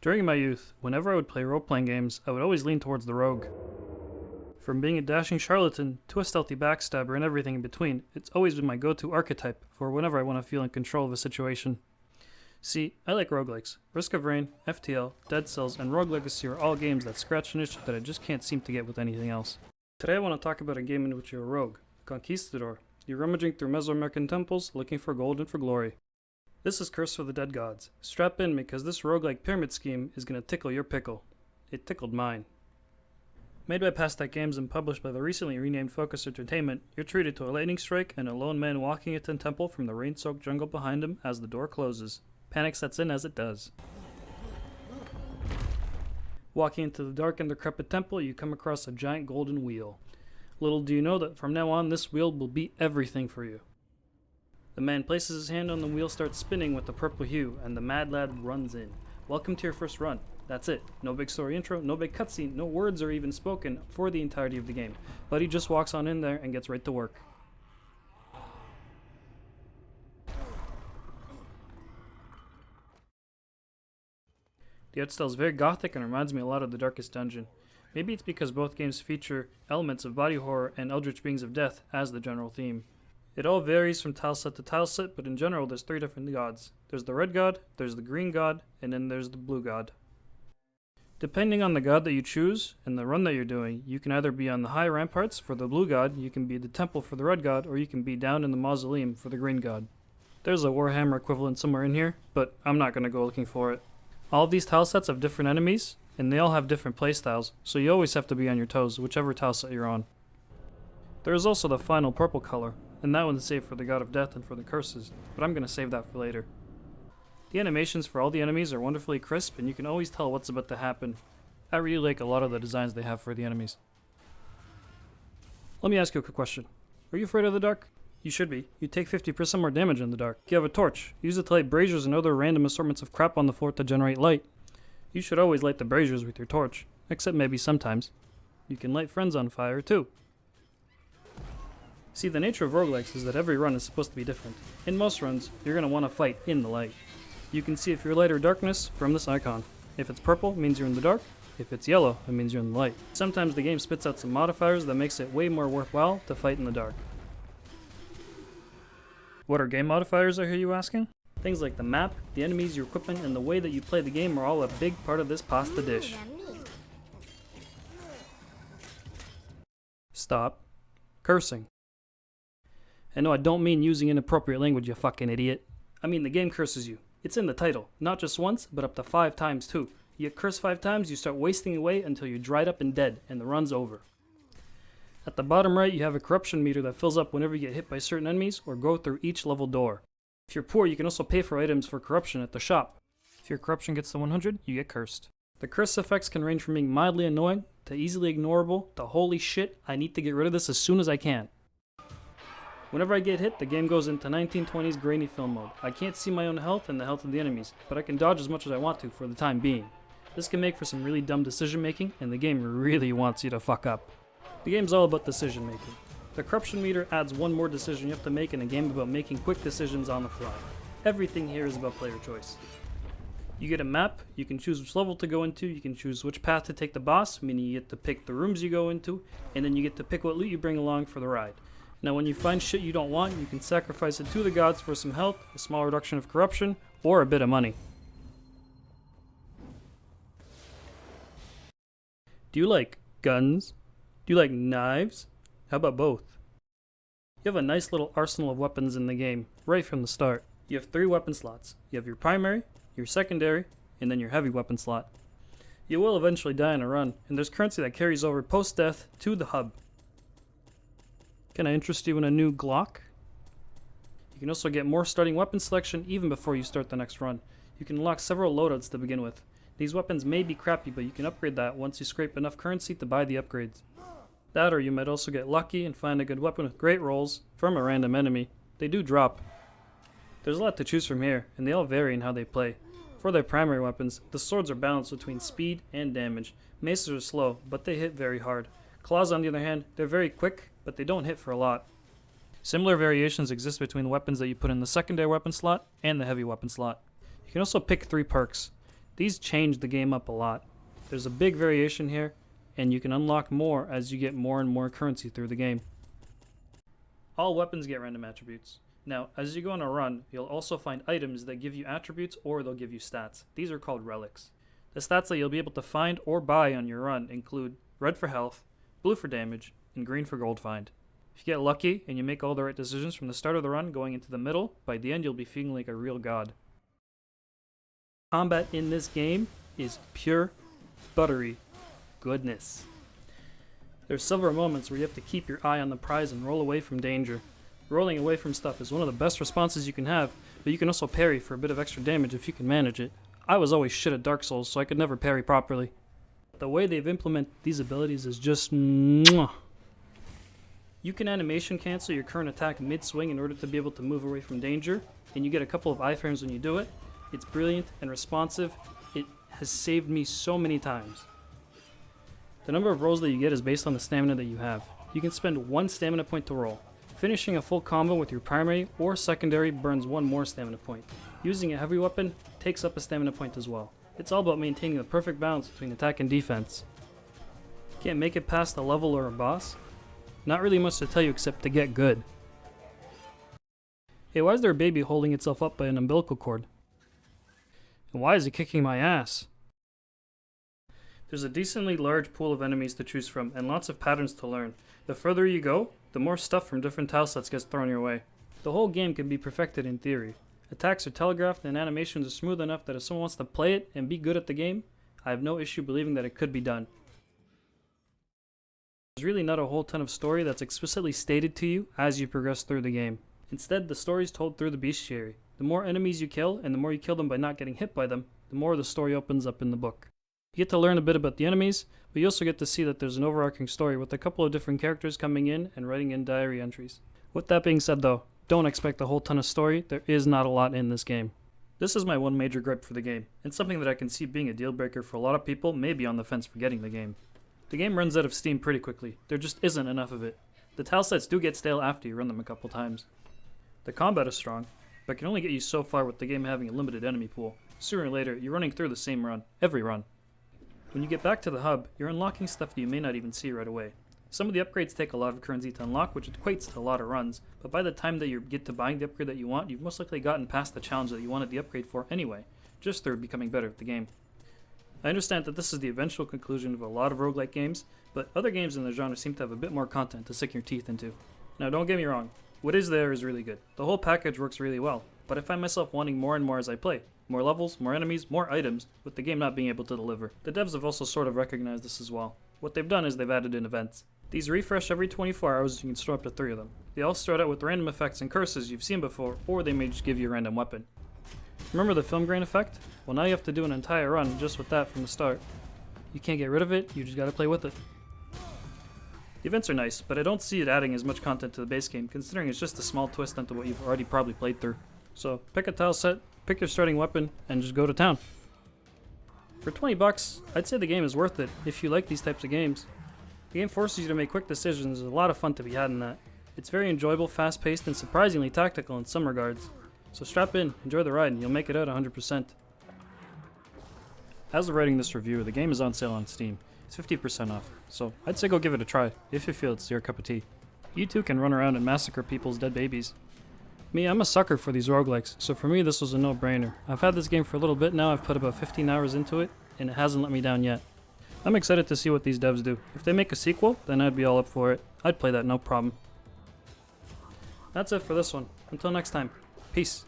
During my youth, whenever I would play role-playing games, I would always lean towards the rogue. From being a dashing charlatan to a stealthy backstabber and everything in between, it's always been my go-to archetype for whenever I want to feel in control of a situation. See, I like roguelikes. Risk of Rain, FTL, Dead Cells, and Rogue Legacy are all games that scratch an itch that I just can't seem to get with anything else. Today I want to talk about a game in which you're a rogue, Conquistador. You're rummaging through Mesoamerican temples looking for gold and for glory. This is Curse for the Dead Gods. Strap in because this roguelike pyramid scheme is going to tickle your pickle. It tickled mine. Made by Pastek Games and published by the recently renamed Focus Entertainment, you're treated to a lightning strike and a lone man walking into the temple from the rain-soaked jungle behind him as the door closes. Panic sets in as it does. Walking into the dark and decrepit temple, you come across a giant golden wheel. Little do you know that from now on, this wheel will be everything for you. The man places his hand on the wheel, starts spinning with the purple hue, and the mad lad runs in. Welcome to your first run. That's it. No big story intro, no big cutscene, no words are even spoken for the entirety of the game. But he just walks on in there and gets right to work. The art style is very gothic and reminds me a lot of The Darkest Dungeon. Maybe it's because both games feature elements of body horror and eldritch beings of death as the general theme. It all varies from tileset to tileset, but in general there's three different gods. There's the red god, there's the green god, and then there's the blue god. Depending on the god that you choose and the run that you're doing, you can either be on the high ramparts for the blue god, you can be at the temple for the red god, or you can be down in the mausoleum for the green god. There's a Warhammer equivalent somewhere in here, but I'm not going to go looking for it. All of these tilesets have different enemies, and they all have different playstyles, so you always have to be on your toes, whichever tileset you're on. There is also the final purple color, and that one's saved for the god of death and for the curses, but I'm going to save that for later. The animations for all the enemies are wonderfully crisp, and you can always tell what's about to happen. I really like a lot of the designs they have for the enemies. Let me ask you a quick question. Are you afraid of the dark? You should be. You take 50% more damage in the dark. You have a torch. Use it to light braziers and other random assortments of crap on the floor to generate light. You should always light the braziers with your torch, except maybe sometimes. You can light friends on fire too. See, the nature of roguelikes is that every run is supposed to be different. In most runs, you're going to want to fight in the light. You can see if you're light or darkness from this icon. If it's purple, it means you're in the dark. If it's yellow, it means you're in the light. Sometimes the game spits out some modifiers that makes it way more worthwhile to fight in the dark. What are game modifiers, I hear you asking? Things like the map, the enemies, your equipment, and the way that you play the game are all a big part of this pasta dish. Stop cursing. And no, I don't mean using inappropriate language, you fucking idiot. I mean the game curses you. It's in the title. Not just once, but up to 5 times too. You curse 5 times, you start wasting away until you're dried up and dead, and the run's over. At the bottom right, you have a corruption meter that fills up whenever you get hit by certain enemies or go through each level door. If you're poor, you can also pay for items for corruption at the shop. If your corruption gets to 100, you get cursed. The curse effects can range from being mildly annoying, to easily ignorable, to holy shit, I need to get rid of this as soon as I can. Whenever I get hit, the game goes into 1920s grainy film mode. I can't see my own health and the health of the enemies, but I can dodge as much as I want to for the time being. This can make for some really dumb decision making, and the game really wants you to fuck up. The game's all about decision making. The corruption meter adds one more decision you have to make in a game about making quick decisions on the fly. Everything here is about player choice. You get a map, you can choose which level to go into, you can choose which path to take the boss, meaning you get to pick the rooms you go into, and then you get to pick what loot you bring along for the ride. Now when you find shit you don't want, you can sacrifice it to the gods for some health, a small reduction of corruption, or a bit of money. Do you like guns? Do you like knives? How about both? You have a nice little arsenal of weapons in the game, right from the start. You have 3 weapon slots. You have your primary, your secondary, and then your heavy weapon slot. You will eventually die in a run, and there's currency that carries over post-death to the hub. Can I interest you in a new Glock? You can also get more starting weapon selection even before you start the next run. You can unlock several loadouts to begin with. These weapons may be crappy, but you can upgrade that once you scrape enough currency to buy the upgrades. That, or you might also get lucky and find a good weapon with great rolls from a random enemy. They do drop. There's a lot to choose from here, and they all vary in how they play. For their primary weapons, the swords are balanced between speed and damage. Maces are slow, but they hit very hard. Claws, on the other hand, they're very quick, but they don't hit for a lot. Similar variations exist between the weapons that you put in the secondary weapon slot and the heavy weapon slot. You can also pick 3 perks. These change the game up a lot. There's a big variation here, and you can unlock more as you get more and more currency through the game. All weapons get random attributes. Now, as you go on a run, you'll also find items that give you attributes or they'll give you stats. These are called relics. The stats that you'll be able to find or buy on your run include red for health, blue for damage, and green for gold find. If you get lucky and you make all the right decisions from the start of the run going into the middle, by the end you'll be feeling like a real god. Combat in this game is pure, buttery goodness. There's several moments where you have to keep your eye on the prize and roll away from danger. Rolling away from stuff is one of the best responses you can have, but you can also parry for a bit of extra damage if you can manage it. I was always shit at Dark Souls, so I could never parry properly. The way they've implemented these abilities is just mwah. You can animation cancel your current attack mid-swing in order to be able to move away from danger, and you get a couple of iframes when you do it. It's brilliant and responsive. It has saved me so many times. The number of rolls that you get is based on the stamina that you have. You can spend 1 stamina point to roll. Finishing a full combo with your primary or secondary burns 1 more stamina point. Using a heavy weapon takes up a stamina point as well. It's all about maintaining the perfect balance between attack and defense. Can't make it past a level or a boss? Not really much to tell you except to get good. Hey, why is there a baby holding itself up by an umbilical cord? And why is it kicking my ass? There's a decently large pool of enemies to choose from and lots of patterns to learn. The further you go, the more stuff from different tile sets gets thrown your way. The whole game can be perfected in theory. Attacks are telegraphed and animations are smooth enough that if someone wants to play it and be good at the game, I have no issue believing that it could be done. There's really not a whole ton of story that's explicitly stated to you as you progress through the game. Instead, the story is told through the bestiary. The more enemies you kill, and the more you kill them by not getting hit by them, the more the story opens up in the book. You get to learn a bit about the enemies, but you also get to see that there's an overarching story with a couple of different characters coming in and writing in diary entries. With that being said though, don't expect a whole ton of story. There is not a lot in this game. This is my one major gripe for the game, and something that I can see being a deal breaker for a lot of people maybe on the fence for getting the game. The game runs out of steam pretty quickly. There just isn't enough of it. The tile sets do get stale after you run them a couple times. The combat is strong, but can only get you so far with the game having a limited enemy pool. Sooner or later, you're running through the same run, every run. When you get back to the hub, you're unlocking stuff that you may not even see right away. Some of the upgrades take a lot of currency to unlock, which equates to a lot of runs, but by the time that you get to buying the upgrade that you want, you've most likely gotten past the challenge that you wanted the upgrade for anyway, just through becoming better at the game. I understand that this is the eventual conclusion of a lot of roguelike games, but other games in the genre seem to have a bit more content to sink your teeth into. Now don't get me wrong, what is there is really good. The whole package works really well, but I find myself wanting more and more as I play. More levels, more enemies, more items, with the game not being able to deliver. The devs have also sort of recognized this as well. What they've done is they've added in events. These refresh every 24 hours and you can store up to 3 of them. They all start out with random effects and curses you've seen before, or they may just give you a random weapon. Remember the film grain effect? Well, now you have to do an entire run just with that from the start. You can't get rid of it, you just gotta play with it. The events are nice, but I don't see it adding as much content to the base game, considering it's just a small twist onto what you've already probably played through. So, pick a tile set, pick your starting weapon, and just go to town. For 20 bucks, I'd say the game is worth it if you like these types of games. The game forces you to make quick decisions, there's a lot of fun to be had in that. It's very enjoyable, fast-paced, and surprisingly tactical in some regards. So strap in, enjoy the ride, and you'll make it out 100%. As of writing this review, the game is on sale on Steam. It's 50% off, so I'd say go give it a try, if you feel it's your cup of tea. You too can run around and massacre people's dead babies. Me, I'm a sucker for these roguelikes, so for me this was a no-brainer. I've had this game for a little bit now, I've put about 15 hours into it, and it hasn't let me down yet. I'm excited to see what these devs do. If they make a sequel, then I'd be all up for it. I'd play that no problem. That's it for this one. Until next time, peace.